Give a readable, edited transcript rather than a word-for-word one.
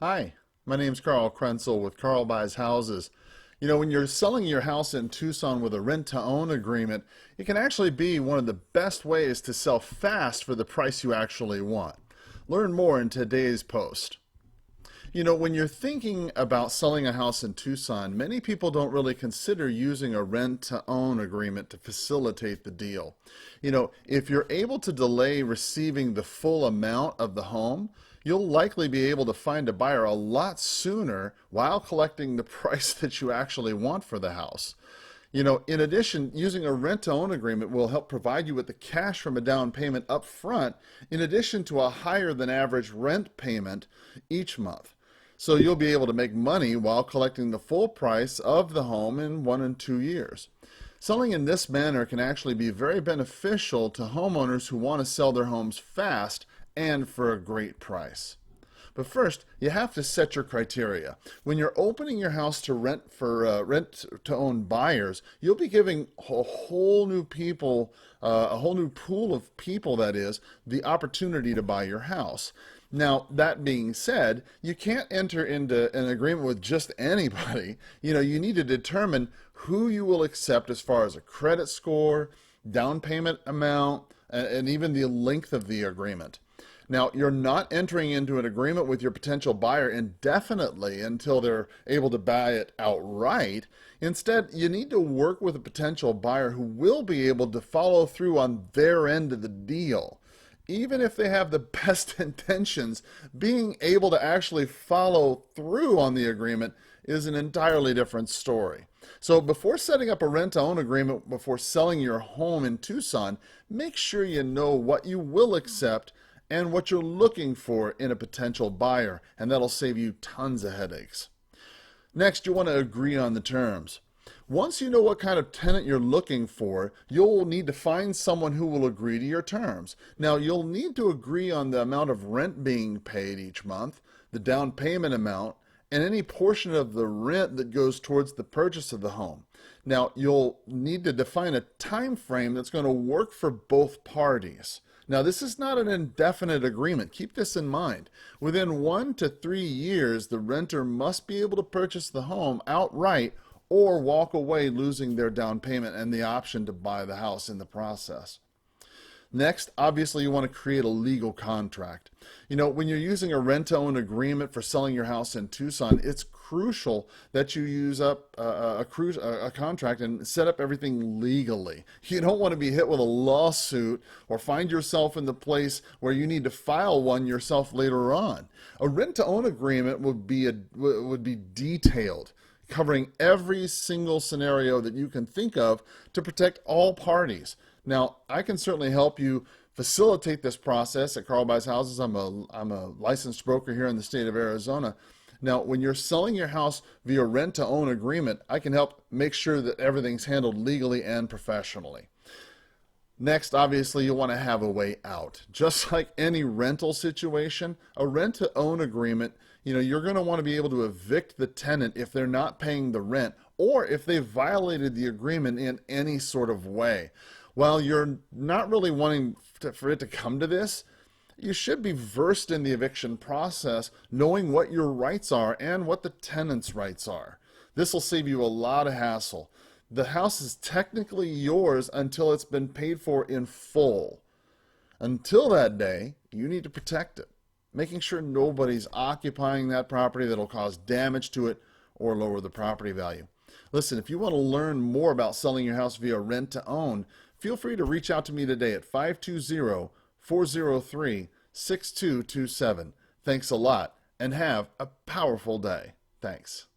Hi, my name's Carl Krenzel with Carl Buys Houses. You know, when you're selling your house in Tucson with a rent-to-own agreement, it can actually be one of the best ways to sell fast for the price you actually want. Learn more in today's post. You know, when you're thinking about selling a house in Tucson, many people don't really consider using a rent-to-own agreement to facilitate the deal. You know, if you're able to delay receiving the full amount of the home, you'll likely be able to find a buyer a lot sooner while collecting the price that you actually want for the house. You know, in addition, using a rent-to-own agreement will help provide you with the cash from a down payment up front, in addition to a higher than average rent payment each month. So you'll be able to make money while collecting the full price of the home in 1 and 2 years. Selling in this manner can actually be very beneficial to homeowners who want to sell their homes fast and for a great price. But first, you have to set your criteria. When you're opening your house to rent-to-own buyers, you'll be giving a whole new pool of people, that is, the opportunity to buy your house. Now, that being said, you can't enter into an agreement with just anybody. You know, you need to determine who you will accept as far as a credit score, down payment amount, and even the length of the agreement. Now, you're not entering into an agreement with your potential buyer indefinitely until they're able to buy it outright. Instead, you need to work with a potential buyer who will be able to follow through on their end of the deal. Even if they have the best intentions, being able to actually follow through on the agreement is an entirely different story. So before setting up a rent-to-own agreement, before selling your home in Tucson, make sure you know what you will accept and what you're looking for in a potential buyer, and that'll save you tons of headaches. Next, you want to agree on the terms. Once you know what kind of tenant you're looking for, you'll need to find someone who will agree to your terms. Now, you'll need to agree on the amount of rent being paid each month, the down payment amount, and any portion of the rent that goes towards the purchase of the home. Now, you'll need to define a time frame that's going to work for both parties. Now, this is not an indefinite agreement. Keep this in mind. Within 1 to 3 years, the renter must be able to purchase the home outright or walk away losing their down payment and the option to buy the house in the process. Next, obviously, you want to create a legal contract. You know, when you're using a rent-to-own agreement for selling your house in Tucson, it's crucial that you use up a contract and set up everything legally. You don't want to be hit with a lawsuit or find yourself in the place where you need to file one yourself later on. A rent-to-own agreement would be detailed, covering every single scenario that you can think of to protect all parties. Now, I can certainly help you facilitate this process at Carl Buys Houses. I'm a licensed broker here in the state of Arizona. Now, when you're selling your house via rent-to-own agreement, I can help make sure that everything's handled legally and professionally. Next, obviously, you want to have a way out. Just like any rental situation, a rent-to-own agreement, you know, you're going to want to be able to evict the tenant if they're not paying the rent or if they've violated the agreement in any sort of way. While you're not really wanting for it to come to this, you should be versed in the eviction process, knowing what your rights are and what the tenant's rights are. This will save you a lot of hassle. The house is technically yours until it's been paid for in full. Until that day, you need to protect it, making sure nobody's occupying that property that'll cause damage to it or lower the property value. Listen, if you want to learn more about selling your house via rent-to-own, feel free to reach out to me today at 520-403-6227. Thanks a lot, and have a powerful day. Thanks.